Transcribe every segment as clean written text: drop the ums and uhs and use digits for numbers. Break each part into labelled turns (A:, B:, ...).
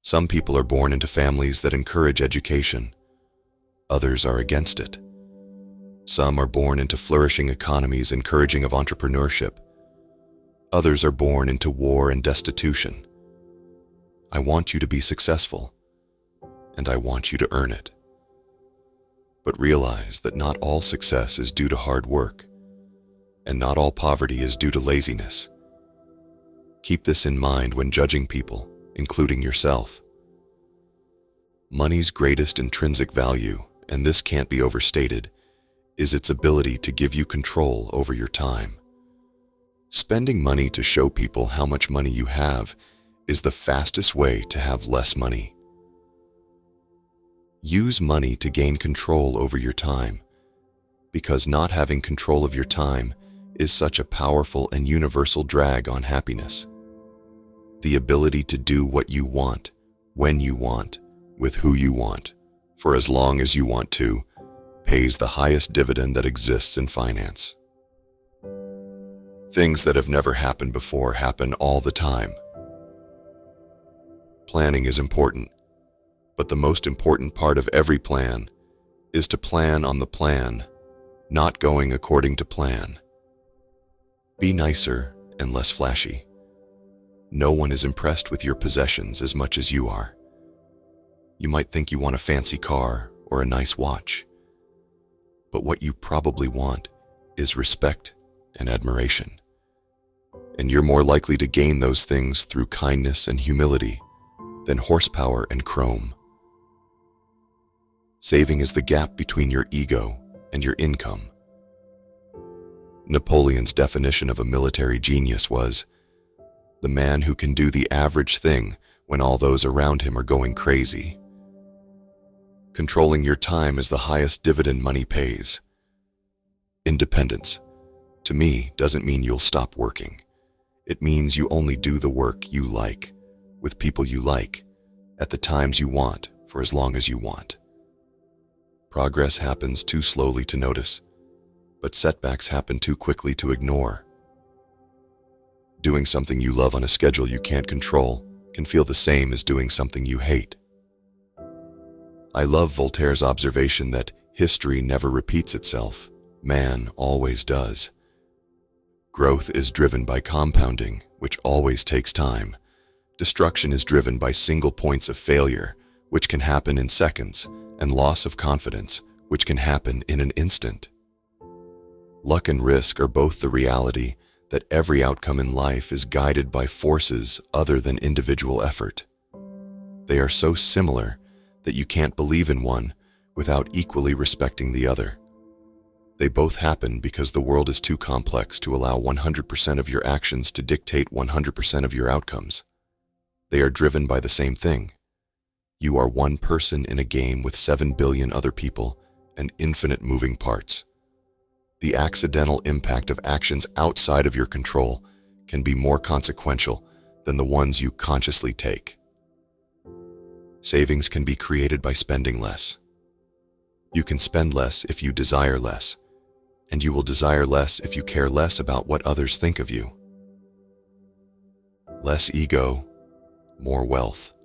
A: Some people are born into families that encourage education. Others are against it. Some are born into flourishing economies encouraging of entrepreneurship. Others are born into war and destitution. I want you to be successful, and I want you to earn it. But realize that not all success is due to hard work, and not all poverty is due to laziness. Keep this in mind when judging people, including yourself. Money's greatest intrinsic value, and this can't be overstated, is its ability to give you control over your time. Spending money to show people how much money you have is the fastest way to have less money. Use money to gain control over your time, because not having control of your time is such a powerful and universal drag on happiness. The ability to do what you want, when you want, with who you want, for as long as you want to, pays the highest dividend that exists in finance. Things that have never happened before happen all the time. Planning is important, but the most important part of every plan is to plan on the plan, not going according to plan. Be nicer and less flashy. No one is impressed with your possessions as much as you are. You might think you want a fancy car or a nice watch, but what you probably want is respect and admiration. And you're more likely to gain those things through kindness and humility than horsepower and chrome. Saving is the gap between your ego and your income. Napoleon's definition of a military genius was, the man who can do the average thing when all those around him are going crazy. Controlling your time is the highest dividend money pays. Independence, to me, doesn't mean you'll stop working. It means you only do the work you like, with people you like, at the times you want, for as long as you want. Progress happens too slowly to notice, but setbacks happen too quickly to ignore. Doing something you love on a schedule you can't control can feel the same as doing something you hate. I love Voltaire's observation that history never repeats itself, man always does. Growth is driven by compounding, which always takes time. Destruction is driven by single points of failure, which can happen in seconds, and loss of confidence, which can happen in an instant. Luck and risk are both the reality that every outcome in life is guided by forces other than individual effort. They are so similar that you can't believe in one without equally respecting the other. They both happen because the world is too complex to allow 100% of your actions to dictate 100% of your outcomes. They are driven by the same thing. You are one person in a game with 7 billion other people and infinite moving parts. The accidental impact of actions outside of your control can be more consequential than the ones you consciously take. Savings can be created by spending less. You can spend less if you desire less, and you will desire less if you care less about what others think of you. Less ego, more wealth.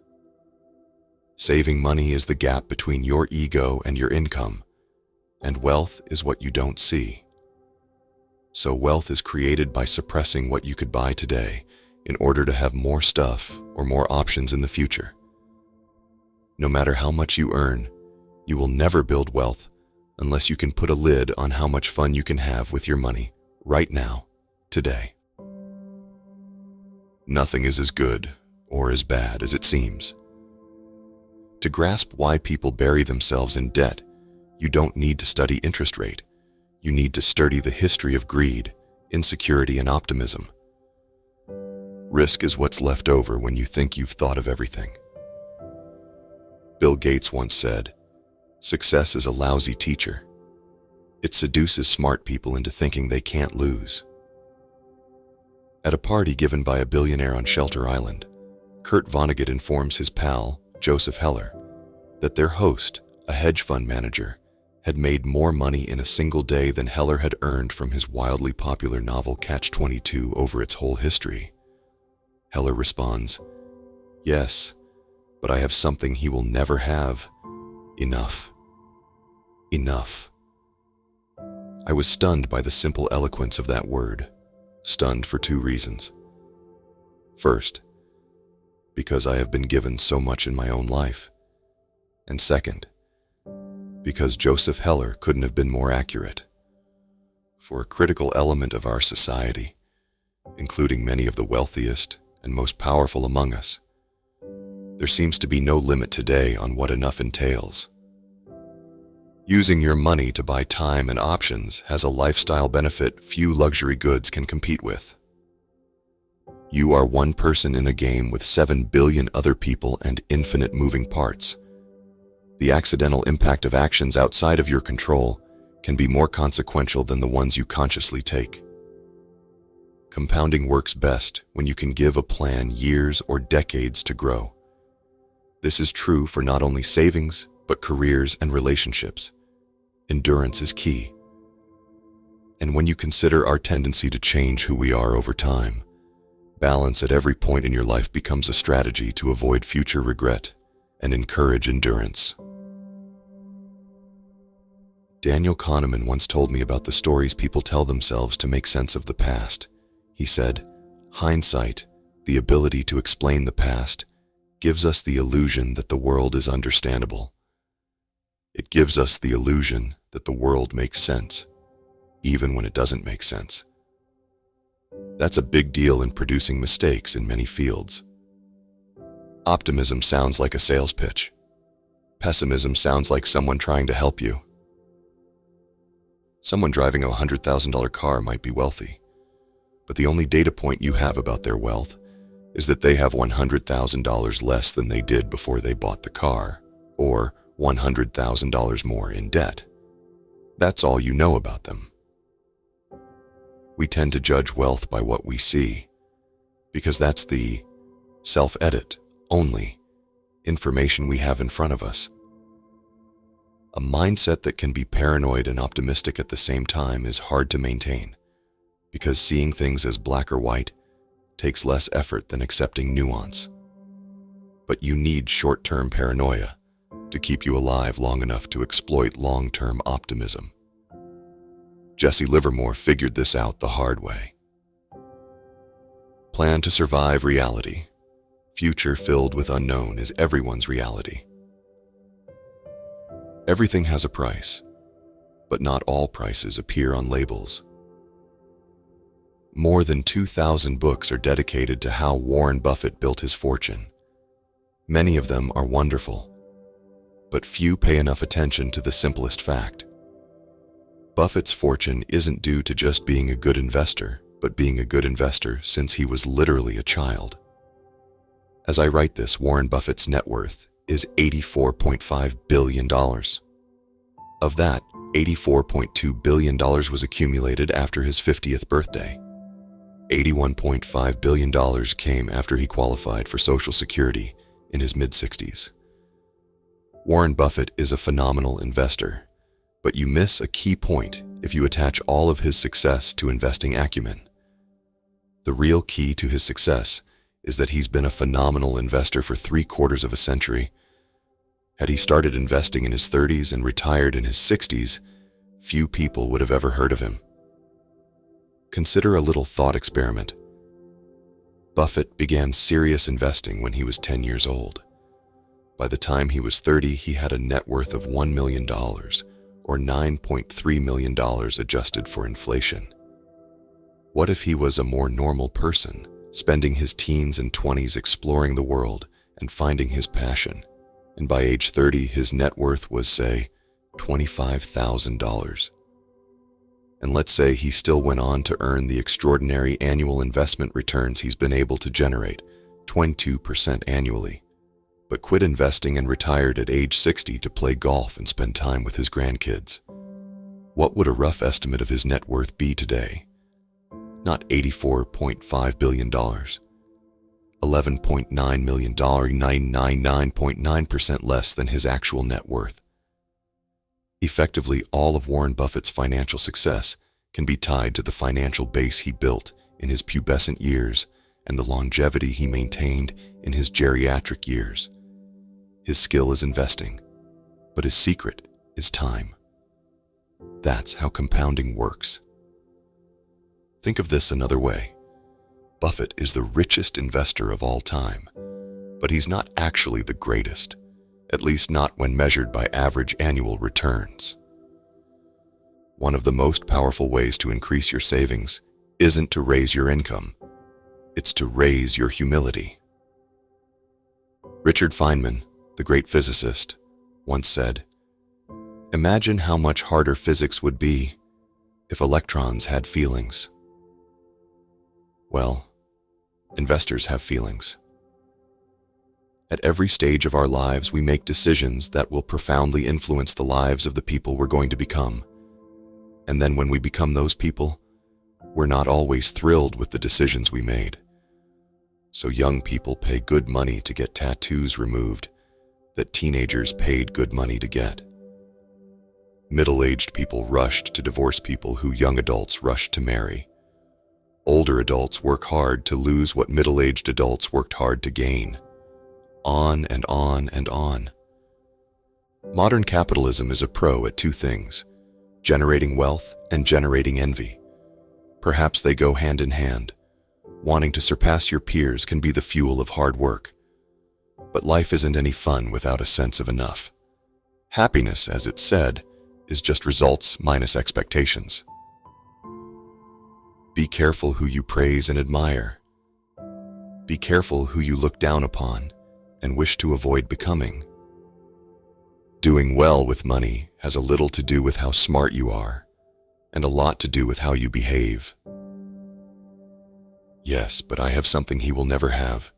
A: Saving money is the gap between your ego and your income, and wealth is what you don't see. So wealth is created by suppressing what you could buy today in order to have more stuff or more options in the future. No matter how much you earn, you will never build wealth unless you can put a lid on how much fun you can have with your money right now, today. Nothing is as good or as bad as it seems. To grasp why people bury themselves in debt, you don't need to study interest rate. You need to study the history of greed, insecurity, and optimism. Risk is what's left over when you think you've thought of everything. Bill Gates once said, "Success is a lousy teacher. It seduces smart people into thinking they can't lose." At a party given by a billionaire on Shelter Island, Kurt Vonnegut informs his pal, Joseph Heller, that their host, a hedge fund manager, had made more money in a single day than Heller had earned from his wildly popular novel Catch-22 over its whole history. Heller responds, "Yes, but I have something he will never have. Enough. Enough. I was stunned by the simple eloquence of that word. Stunned for two reasons. First, because I have been given so much in my own life. And second, because Joseph Heller couldn't have been more accurate. For a critical element of our society, including many of the wealthiest and most powerful among us, there seems to be no limit today on what enough entails. Using your money to buy time and options has a lifestyle benefit few luxury goods can compete with. You are one person in a game with 7 billion other people and infinite moving parts. The accidental impact of actions outside of your control can be more consequential than the ones you consciously take. Compounding works best when you can give a plan years or decades to grow. This is true for not only savings, but careers and relationships. Endurance is key. And when you consider our tendency to change who we are over time, balance at every point in your life becomes a strategy to avoid future regret and encourage endurance. Daniel Kahneman once told me about the stories people tell themselves to make sense of the past. He said, "Hindsight, the ability to explain the past, gives us the illusion that the world is understandable. It gives us the illusion that the world makes sense, even when it doesn't make sense." That's a big deal in producing mistakes in many fields. Optimism sounds like a sales pitch. Pessimism sounds like someone trying to help you. Someone driving a $100,000 car might be wealthy, but the only data point you have about their wealth is that they have $100,000 less than they did before they bought the car, or $100,000 more in debt. That's all you know about them. We tend to judge wealth by what we see, because that's the self-edit only information we have in front of us. A mindset that can be paranoid and optimistic at the same time is hard to maintain, because seeing things as black or white takes less effort than accepting nuance. But you need short-term paranoia to keep you alive long enough to exploit long-term optimism. Jesse Livermore figured this out the hard way. Plan to survive reality. Future filled with unknown is everyone's reality. Everything has a price, but not all prices appear on labels. More than 2,000 books are dedicated to how Warren Buffett built his fortune. Many of them are wonderful, but few pay enough attention to the simplest fact. Buffett's fortune isn't due to just being a good investor, but being a good investor since he was literally a child. As I write this, Warren Buffett's net worth is $84.5 billion. Of that, $84.2 billion was accumulated after his 50th birthday. $81.5 billion came after he qualified for Social Security in his mid-60s. Warren Buffett is a phenomenal investor, but you miss a key point if you attach all of his success to investing acumen. The real key to his success is that he's been a phenomenal investor for 3/4 of a century. Had he started investing in his 30s and retired in his 60s, few people would have ever heard of him. Consider a little thought experiment. Buffett began serious investing when he was 10 years old. By the time he was 30, he had a net worth of $1 million, or $9.3 million adjusted for inflation. What if he was a more normal person, spending his teens and 20s exploring the world and finding his passion, and by age 30 his net worth was, say, $25,000? And let's say he still went on to earn the extraordinary annual investment returns he's been able to generate, 22% annually, but quit investing and retired at age 60 to play golf and spend time with his grandkids. What would a rough estimate of his net worth be today? Not $84.5 billion. $11.9 million, 99.9% less than his actual net worth. Effectively, all of Warren Buffett's financial success can be tied to the financial base he built in his pubescent years and the longevity he maintained in his geriatric years. His skill is investing, but his secret is time. That's how compounding works. Think of this another way. Buffett is the richest investor of all time, but he's not actually the greatest, at least not when measured by average annual returns. One of the most powerful ways to increase your savings isn't to raise your income, it's to raise your humility. Richard Feynman, the great physicist, once said, "Imagine how much harder physics would be if electrons had feelings." Well, investors have feelings. At every stage of our lives, we make decisions that will profoundly influence the lives of the people we're going to become. And then when we become those people, we're not always thrilled with the decisions we made. So young people pay good money to get tattoos removed that teenagers paid good money to get. Middle-aged people rushed to divorce people who young adults rushed to marry. Older adults work hard to lose what middle-aged adults worked hard to gain. On and on and on. Modern capitalism is a pro at two things: generating wealth and generating envy. Perhaps they go hand in hand. Wanting to surpass your peers can be the fuel of hard work. But life isn't any fun without a sense of enough. Happiness, as it's said, is just results minus expectations. Be careful who you praise and admire. Be careful who you look down upon and wish to avoid becoming. Doing well with money has a little to do with how smart you are, and a lot to do with how you behave. Yes, but I have something he will never have.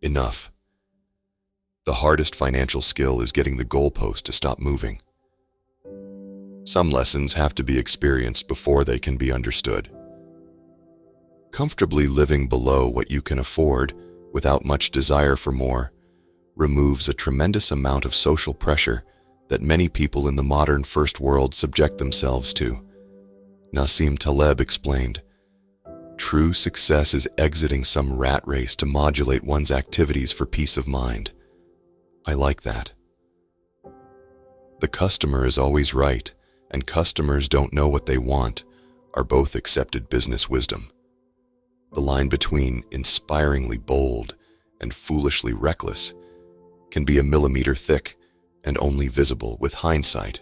A: Enough. The hardest financial skill is getting the goalpost to stop moving. Some lessons have to be experienced before they can be understood. Comfortably living below what you can afford without much desire for more removes a tremendous amount of social pressure that many people in the modern first world subject themselves to. Nassim Taleb explained, "True success is exiting some rat race to modulate one's activities for peace of mind." I like that. The customer is always right, and customers don't know what they want are both accepted business wisdom. The line between inspiringly bold and foolishly reckless can be a millimeter thick and only visible with hindsight.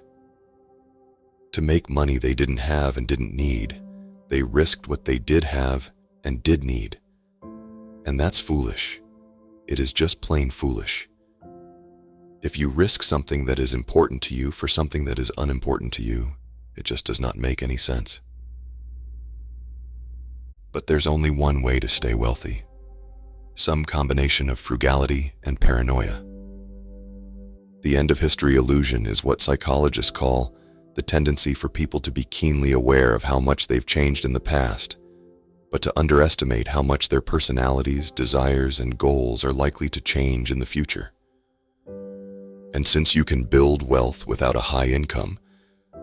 A: To make money they didn't have and didn't need, they risked what they did have and did need. And that's foolish. It is just plain foolish. If you risk something that is important to you for something that is unimportant to you, it just does not make any sense. But there's only one way to stay wealthy. Some combination of frugality and paranoia. The end of history illusion is what psychologists call the tendency for people to be keenly aware of how much they've changed in the past, but to underestimate how much their personalities, desires, and goals are likely to change in the future. And since you can build wealth without a high income,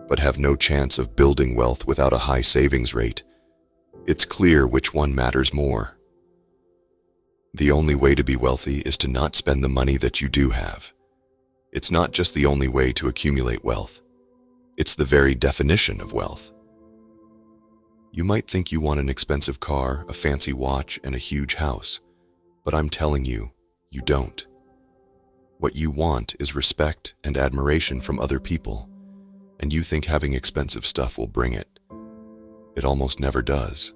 A: but have no chance of building wealth without a high savings rate, it's clear which one matters more. The only way to be wealthy is to not spend the money that you do have. It's not just the only way to accumulate wealth. It's the very definition of wealth. You might think you want an expensive car, a fancy watch, and a huge house, but I'm telling you, you don't. What you want is respect and admiration from other people, and you think having expensive stuff will bring it. It almost never does,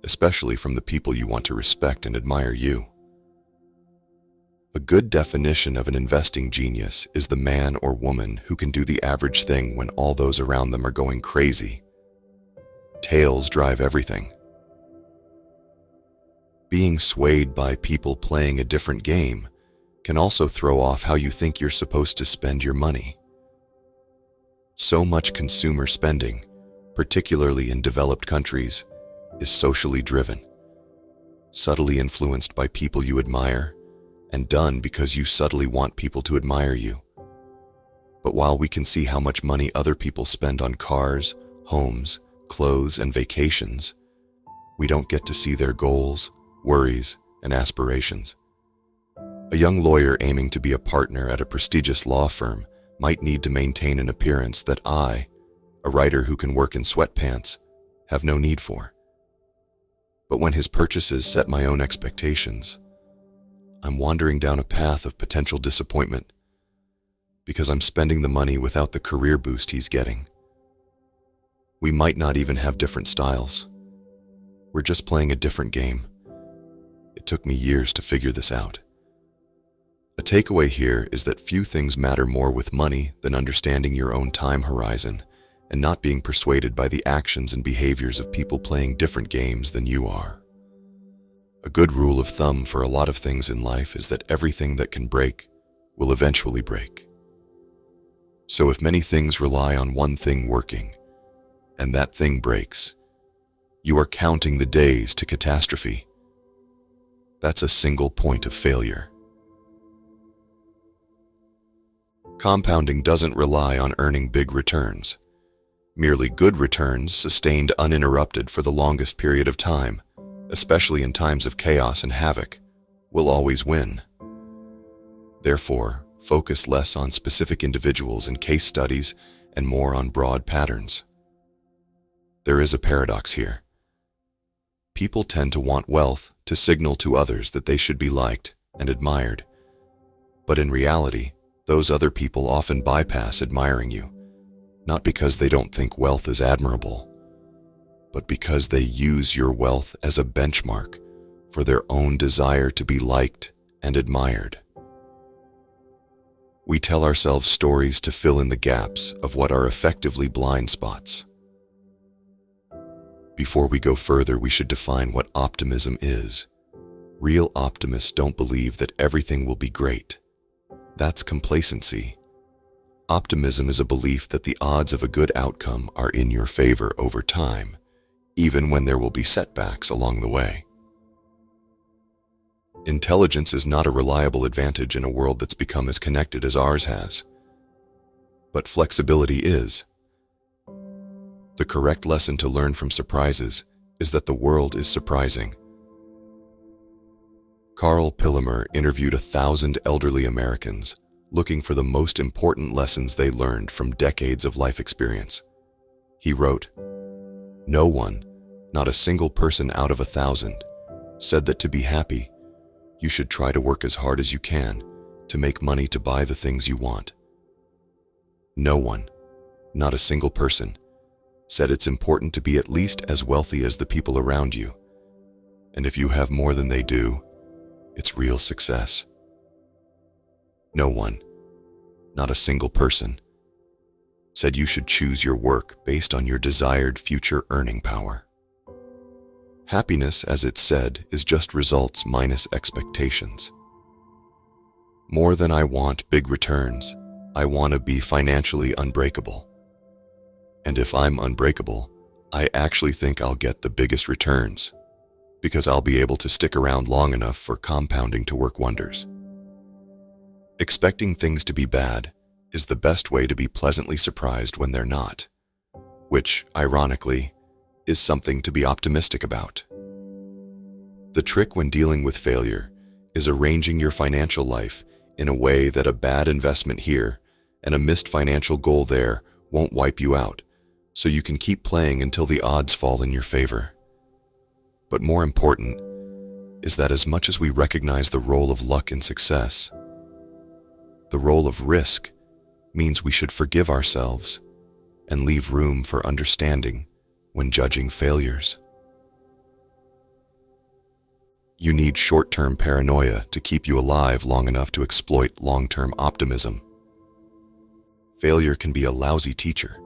A: especially from the people you want to respect and admire you. A good definition of an investing genius is the man or woman who can do the average thing when all those around them are going crazy. Tails drive everything. Being swayed by people playing a different game can also throw off how you think you're supposed to spend your money. So much consumer spending, particularly in developed countries, is socially driven, subtly influenced by people you admire, and done because you subtly want people to admire you. But while we can see how much money other people spend on cars, homes, clothes, and vacations, we don't get to see their goals, worries, and aspirations. A young lawyer aiming to be a partner at a prestigious law firm might need to maintain an appearance that I, a writer who can work in sweatpants, have no need for. But when his purchases set my own expectations, I'm wandering down a path of potential disappointment because I'm spending the money without the career boost he's getting. We might not even have different styles. We're just playing a different game. It took me years to figure this out. A takeaway here is that few things matter more with money than understanding your own time horizon and not being persuaded by the actions and behaviors of people playing different games than you are. A good rule of thumb for a lot of things in life is that everything that can break will eventually break. So if many things rely on one thing working, and that thing breaks, you are counting the days to catastrophe. That's a single point of failure. Compounding doesn't rely on earning big returns. Merely good returns sustained uninterrupted for the longest period of time, especially in times of chaos and havoc, will always win. Therefore, focus less on specific individuals and case studies and more on broad patterns. There is a paradox here. People tend to want wealth to signal to others that they should be liked and admired. But in reality, those other people often bypass admiring you, not because they don't think wealth is admirable, but because they use your wealth as a benchmark for their own desire to be liked and admired. We tell ourselves stories to fill in the gaps of what are effectively blind spots. Before we go further, we should define what optimism is. Real optimists don't believe that everything will be great. That's complacency. Optimism is a belief that the odds of a good outcome are in your favor over time, even when there will be setbacks along the way. Intelligence is not a reliable advantage in a world that's become as connected as ours has. But flexibility is. The correct lesson to learn from surprises is that the world is surprising. Carl Pillemer interviewed 1,000 elderly Americans looking for the most important lessons they learned from decades of life experience. He wrote, "No one, not a single person out of 1,000, said that to be happy, you should try to work as hard as you can to make money to buy the things you want. No one, not a single person, said it's important to be at least as wealthy as the people around you, and if you have more than they do, it's real success. No one, not a single person, said you should choose your work based on your desired future earning power. Happiness, as it's said, is just results minus expectations. More than I want big returns, I want to be financially unbreakable. And if I'm unbreakable, I actually think I'll get the biggest returns, because I'll be able to stick around long enough for compounding to work wonders. Expecting things to be bad is the best way to be pleasantly surprised when they're not, which, ironically, is something to be optimistic about. The trick when dealing with failure is arranging your financial life in a way that a bad investment here and a missed financial goal there won't wipe you out, so you can keep playing until the odds fall in your favor. But more important is that as much as we recognize the role of luck in success, the role of risk means we should forgive ourselves and leave room for understanding when judging failures. You need short-term paranoia to keep you alive long enough to exploit long-term optimism. Failure can be a lousy teacher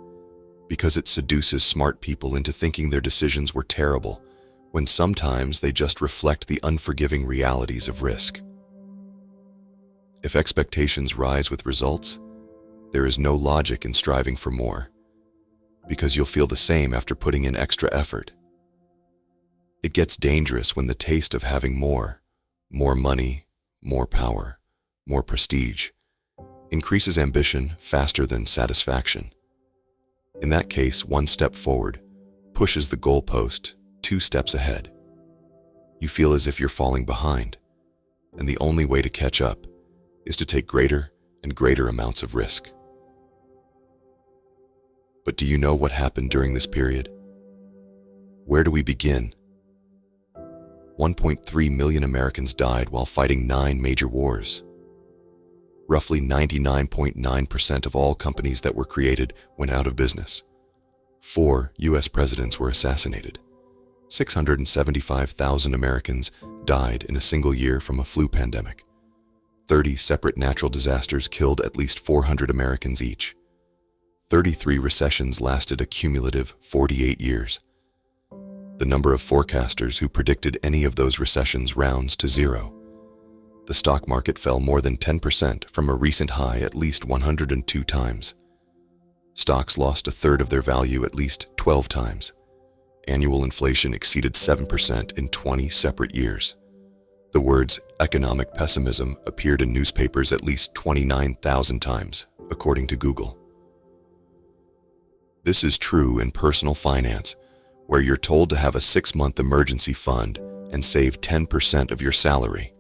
A: because it seduces smart people into thinking their decisions were terrible when sometimes they just reflect the unforgiving realities of risk. If expectations rise with results, there is no logic in striving for more, because you'll feel the same after putting in extra effort. It gets dangerous when the taste of having more money, more power, more prestige, increases ambition faster than satisfaction. In that case, one step forward pushes the goalpost 2 steps ahead. You feel as if you're falling behind, and the only way to catch up is to take greater and greater amounts of risk. But do you know what happened during this period? Where do we begin? 1.3 million Americans died while fighting 9 major wars. Roughly 99.9% of all companies that were created went out of business. 4 U.S. presidents were assassinated. 675,000 Americans died in a single year from a flu pandemic. 30 separate natural disasters killed at least 400 Americans each. 33 recessions lasted a cumulative 48 years. The number of forecasters who predicted any of those recessions rounds to 0. The stock market fell more than 10% from a recent high at least 102 times. Stocks lost a third of their value at least 12 times. Annual inflation exceeded 7% in 20 separate years. The words economic pessimism appeared in newspapers at least 29,000 times, according to Google. This is true in personal finance, where you're told to have a 6-month emergency fund and save 10% of your salary.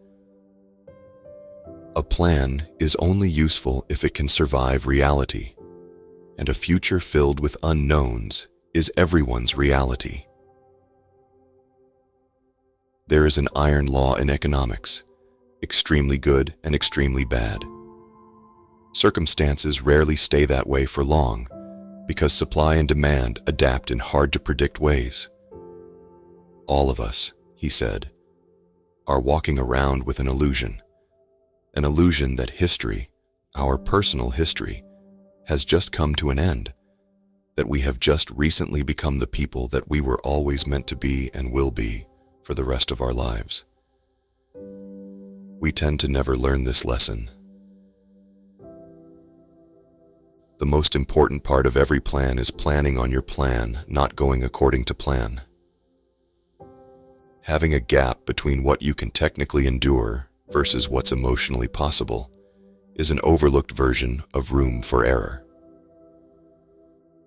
A: A plan is only useful if it can survive reality, and a future filled with unknowns is everyone's reality. There is an iron law in economics, extremely good and extremely bad. Circumstances rarely stay that way for long because supply and demand adapt in hard-to-predict ways. All of us, he said, are walking around with an illusion that history, our personal history, has just come to an end, that we have just recently become the people that we were always meant to be and will be for the rest of our lives. We tend to never learn this lesson. The most important part of every plan is planning on your plan, not going according to plan. Having a gap between what you can technically endure versus what's emotionally possible is an overlooked version of room for error.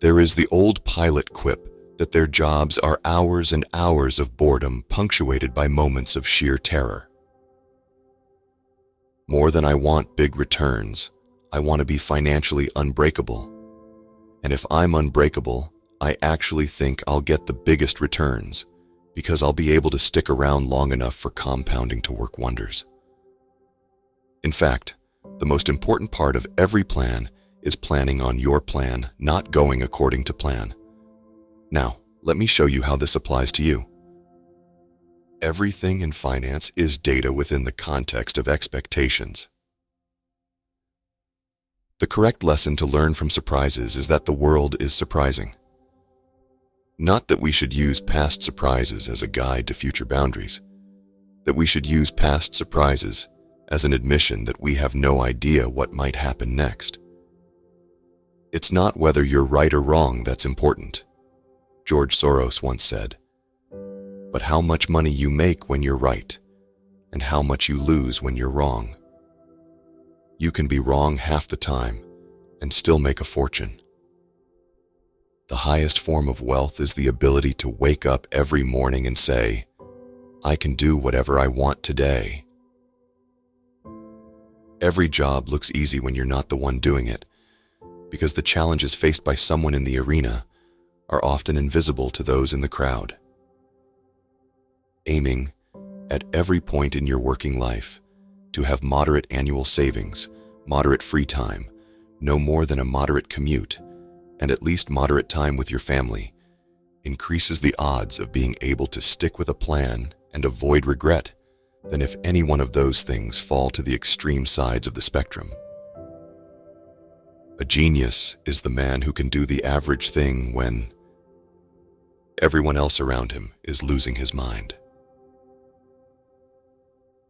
A: There is the old pilot quip that their jobs are hours and hours of boredom punctuated by moments of sheer terror. More than I want big returns, I want to be financially unbreakable. And if I'm unbreakable, I actually think I'll get the biggest returns because I'll be able to stick around long enough for compounding to work wonders. In fact, the most important part of every plan is planning on your plan, not going according to plan. Now, let me show you how this applies to you. Everything in finance is data within the context of expectations. The correct lesson to learn from surprises is that the world is surprising. Not that we should use past surprises as a guide to future boundaries, that we should use past surprises as an admission that we have no idea what might happen next. It's not whether you're right or wrong that's important, George Soros once said, but how much money you make when you're right, and how much you lose when you're wrong. You can be wrong half the time and still make a fortune. The highest form of wealth is the ability to wake up every morning and say, I can do whatever I want today. Every job looks easy when you're not the one doing it, because the challenges faced by someone in the arena are often invisible to those in the crowd. Aiming, at every point in your working life, to have moderate annual savings, moderate free time, no more than a moderate commute, and at least moderate time with your family, increases the odds of being able to stick with a plan and avoid regret than if any one of those things fall to the extreme sides of the spectrum. A genius is the man who can do the average thing when everyone else around him is losing his mind.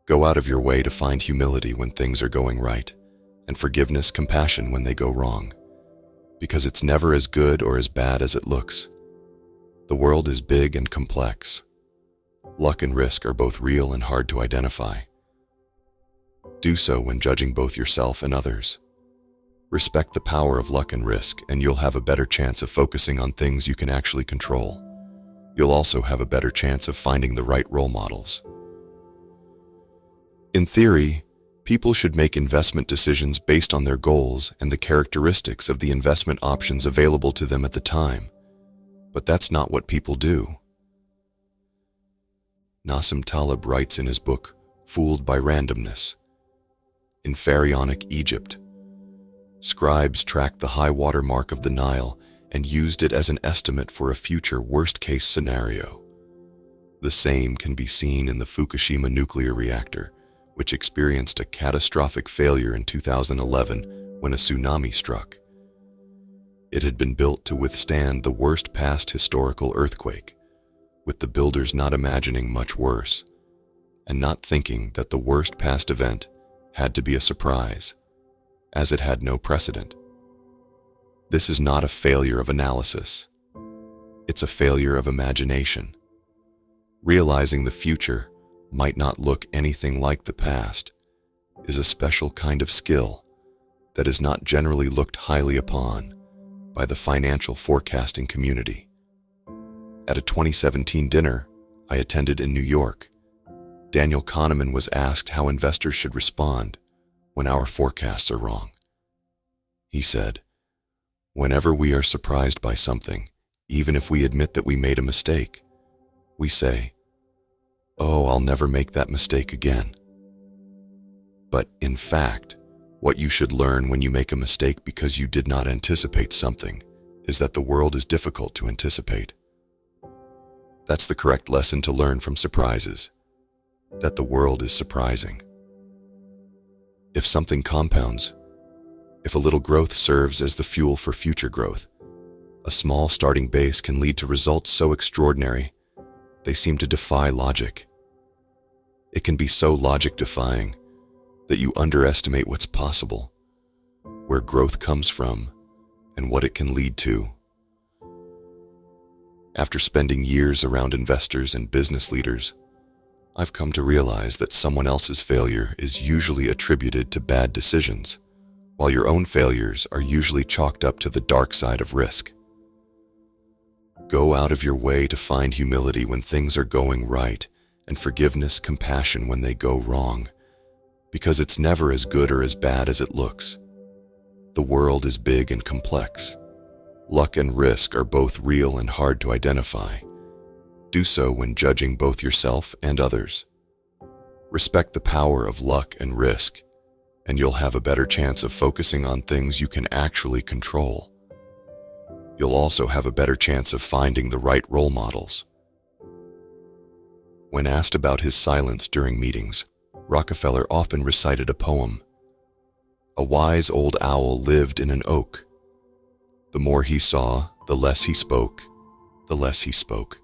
A: Go out of your way to find humility when things are going right, and forgiveness, compassion when they go wrong, because it's never as good or as bad as it looks. The world is big and complex. Luck and risk are both real and hard to identify. Do so when judging both yourself and others. Respect the power of luck and risk, and you'll have a better chance of focusing on things you can actually control. You'll also have a better chance of finding the right role models. In theory, people should make investment decisions based on their goals and the characteristics of the investment options available to them at the time. But that's not what people do. Nassim Taleb writes in his book, Fooled by Randomness. In Pharaonic Egypt, scribes tracked the high water mark of the Nile and used it as an estimate for a future worst-case scenario. The same can be seen in the Fukushima nuclear reactor, which experienced a catastrophic failure in 2011 when a tsunami struck. It had been built to withstand the worst past historical earthquake, with the builders not imagining much worse, and not thinking that the worst past event had to be a surprise, as it had no precedent. This is not a failure of analysis. It's a failure of imagination. Realizing the future might not look anything like the past is a special kind of skill that is not generally looked highly upon by the financial forecasting community. At a 2017 dinner I attended in New York, Daniel Kahneman was asked how investors should respond when our forecasts are wrong. He said, "Whenever we are surprised by something, even if we admit that we made a mistake, we say, 'Oh, I'll never make that mistake again.' But in fact, what you should learn when you make a mistake because you did not anticipate something is that the world is difficult to anticipate. That's the correct lesson to learn from surprises, that the world is surprising. If something compounds, if a little growth serves as the fuel for future growth, a small starting base can lead to results so extraordinary they seem to defy logic. It can be so logic-defying that you underestimate what's possible, where growth comes from, and what it can lead to. After spending years around investors and business leaders, I've come to realize that someone else's failure is usually attributed to bad decisions, while your own failures are usually chalked up to the dark side of risk. Go out of your way to find humility when things are going right, and forgiveness, compassion when they go wrong, because it's never as good or as bad as it looks. The world is big and complex. Luck and risk are both real and hard to identify. Do so when judging both yourself and others. Respect the power of luck and risk, and you'll have a better chance of focusing on things you can actually control. You'll also have a better chance of finding the right role models. When asked about his silence during meetings, Rockefeller often recited a poem. A wise old owl lived in an oak. The more he saw, the less he spoke. The less he spoke,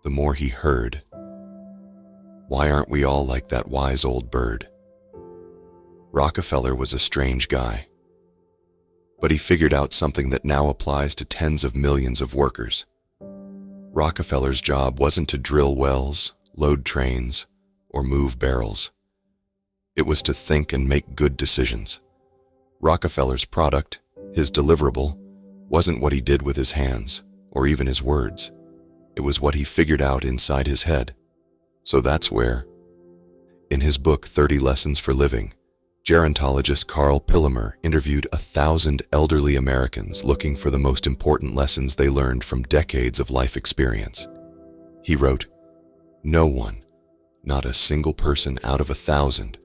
A: the more he heard. Why aren't we all like that wise old bird? Rockefeller was a strange guy, but he figured out something that now applies to tens of millions of workers. Rockefeller's job wasn't to drill wells, load trains, or move barrels. It was to think and make good decisions. Rockefeller's product, his deliverable, wasn't what he did with his hands, or even his words. It was what he figured out inside his head. So that's where, in his book 30 Lessons for Living, gerontologist Carl Pillemer interviewed 1,000 elderly Americans looking for the most important lessons they learned from decades of life experience. He wrote, "No one, not a single person out of 1,000,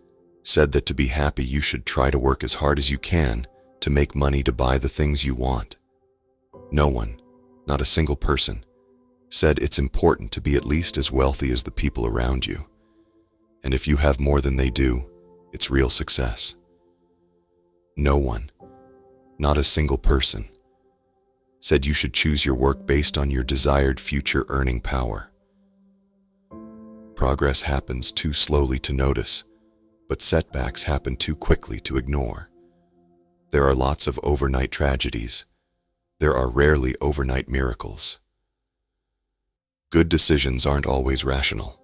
A: said that to be happy you should try to work as hard as you can to make money to buy the things you want. No one, not a single person, said it's important to be at least as wealthy as the people around you. And if you have more than they do, it's real success. No one, not a single person, said you should choose your work based on your desired future earning power. Progress happens too slowly to notice, but setbacks happen too quickly to ignore. There are lots of overnight tragedies. There are rarely overnight miracles. Good decisions aren't always rational.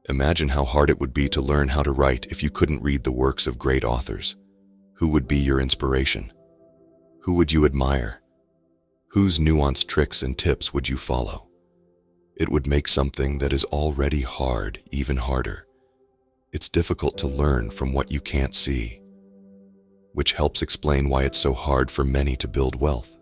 A: Imagine how hard it would be to learn how to write if you couldn't read the works of great authors. Who would be your inspiration? Who would you admire? Whose nuanced tricks and tips would you follow? It would make something that is already hard even harder, It's difficult to learn from what you can't see, which helps explain why it's so hard for many to build wealth.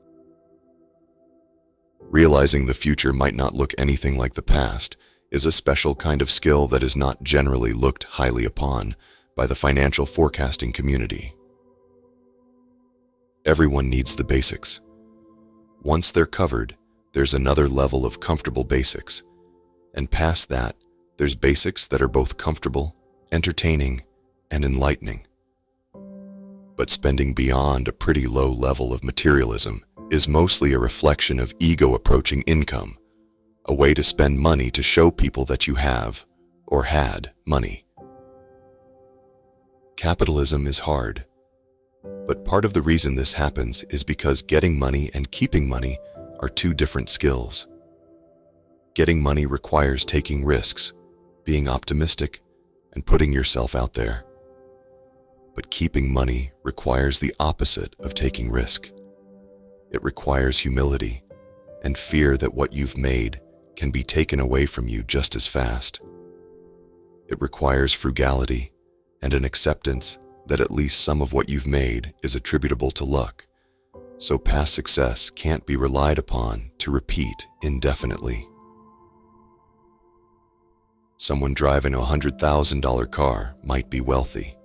A: Realizing the future might not look anything like the past is a special kind of skill that is not generally looked highly upon by the financial forecasting community. Everyone needs the basics. Once they're covered, there's another level of comfortable basics, and past that, there's basics that are both comfortable, entertaining, and enlightening. But spending beyond a pretty low level of materialism is mostly a reflection of ego approaching income, a way to spend money to show people that you have, or had, money. Capitalism is hard, but part of the reason this happens is because getting money and keeping money are two different skills. Getting money requires taking risks, being optimistic, and putting yourself out there. But keeping money requires the opposite of taking risk. It requires humility and fear that what you've made can be taken away from you just as fast. It requires frugality and an acceptance that at least some of what you've made is attributable to luck, so past success can't be relied upon to repeat indefinitely. Someone driving a $100,000 car might be wealthy,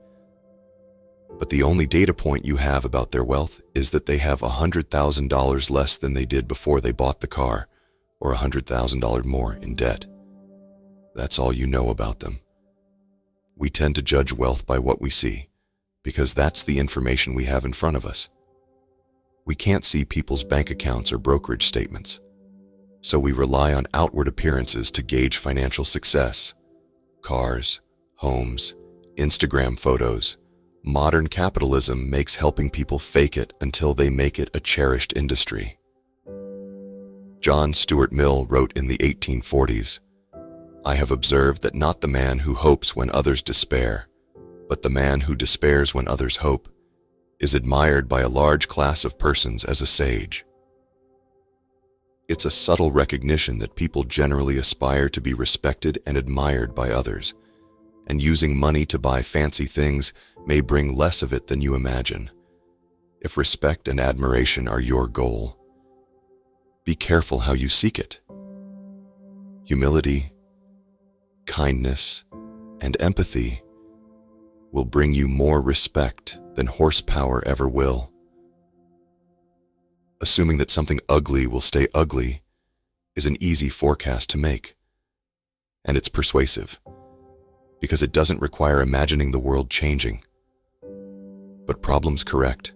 A: but the only data point you have about their wealth is that they have $100,000 less than they did before they bought the car, or $100,000 more in debt. That's all you know about them. We tend to judge wealth by what we see, because that's the information we have in front of us. We can't see people's bank accounts or brokerage statements, so we rely on outward appearances to gauge financial success. Cars, homes, Instagram photos. Modern capitalism makes helping people fake it until they make it a cherished industry. John Stuart Mill wrote in the 1840s, "I have observed that not the man who hopes when others despair, but the man who despairs when others hope, is admired by a large class of persons as a sage." It's a subtle recognition that people generally aspire to be respected and admired by others, and using money to buy fancy things may bring less of it than you imagine. If respect and admiration are your goal, be careful how you seek it. Humility, kindness, and empathy will bring you more respect than horsepower ever will. Assuming that something ugly will stay ugly is an easy forecast to make, and it's persuasive, because it doesn't require imagining the world changing. But problems correct,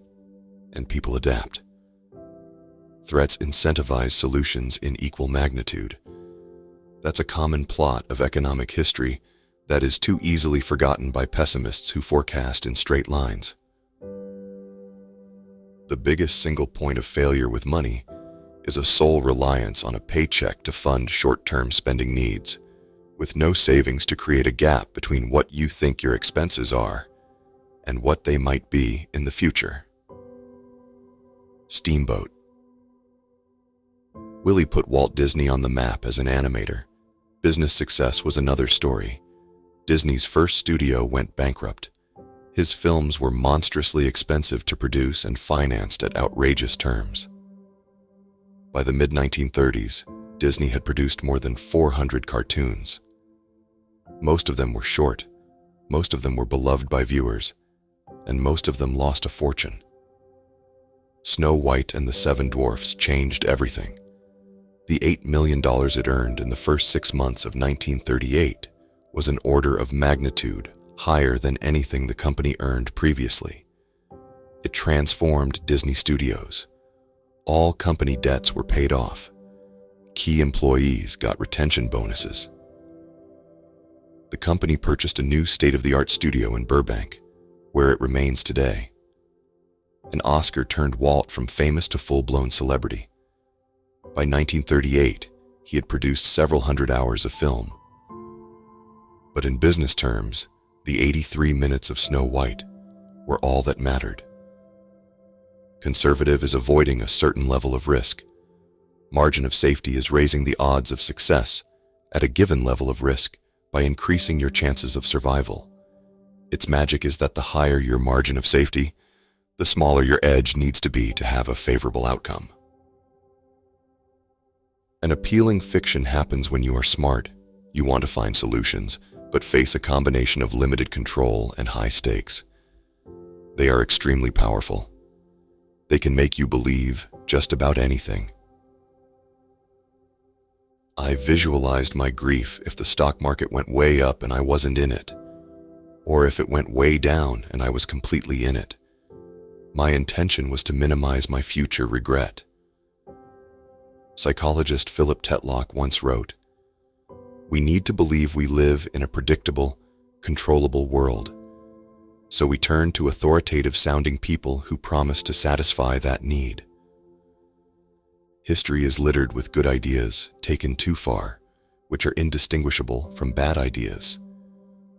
A: and people adapt. Threats incentivize solutions in equal magnitude. That's a common plot of economic history that is too easily forgotten by pessimists who forecast in straight lines. The biggest single point of failure with money is a sole reliance on a paycheck to fund short-term spending needs, with no savings to create a gap between what you think your expenses are and what they might be in the future. Steamboat. Willie put Walt Disney on the map as an animator. Business success was another story. Disney's first studio went bankrupt. His films were monstrously expensive to produce and financed at outrageous terms. By the mid-1930s, Disney had produced more than 400 cartoons. Most of them were short, most of them were beloved by viewers, and most of them lost a fortune. Snow White and the Seven Dwarfs changed everything. The $8 million it earned in the first 6 months of 1938 was an order of magnitude higher than anything the company earned previously. It transformed Disney Studios. All company debts were paid off. Key employees got retention bonuses. The company purchased a new state-of-the-art studio in Burbank, where it remains today. An Oscar turned Walt from famous to full-blown celebrity. By 1938, he had produced several hundred hours of film. But in business terms, the 83 minutes of Snow White were all that mattered. Conservative is avoiding a certain level of risk. Margin of safety is raising the odds of success at a given level of risk by increasing your chances of survival. Its magic is that the higher your margin of safety, the smaller your edge needs to be to have a favorable outcome. An appealing fiction happens when you are smart. You want to find solutions, but face a combination of limited control and high stakes. They are extremely powerful. They can make you believe just about anything. I visualized my grief if the stock market went way up and I wasn't in it, or if it went way down and I was completely in it. My intention was to minimize my future regret. Psychologist Philip Tetlock once wrote, "We need to believe we live in a predictable, controllable world, so we turn to authoritative-sounding people who promise to satisfy that need." History is littered with good ideas taken too far, which are indistinguishable from bad ideas.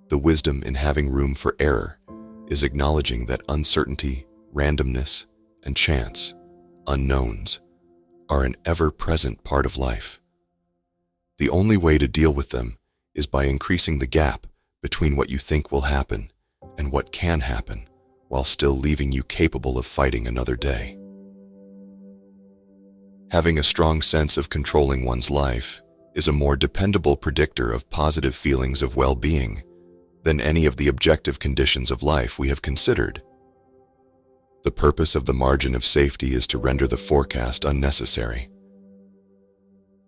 A: The wisdom in having room for error is acknowledging that uncertainty, randomness, and chance, unknowns, are an ever-present part of life. The only way to deal with them is by increasing the gap between what you think will happen and what can happen, while still leaving you capable of fighting another day. Having a strong sense of controlling one's life is a more dependable predictor of positive feelings of well-being than any of the objective conditions of life we have considered. The purpose of the margin of safety is to render the forecast unnecessary.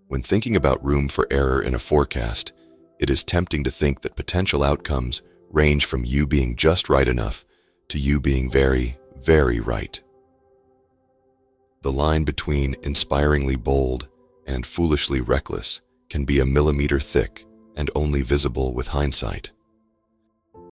A: When thinking about room for error in a forecast, it is tempting to think that potential outcomes range from you being just right enough to you being very, very right. The line between inspiringly bold and foolishly reckless can be a millimeter thick and only visible with hindsight.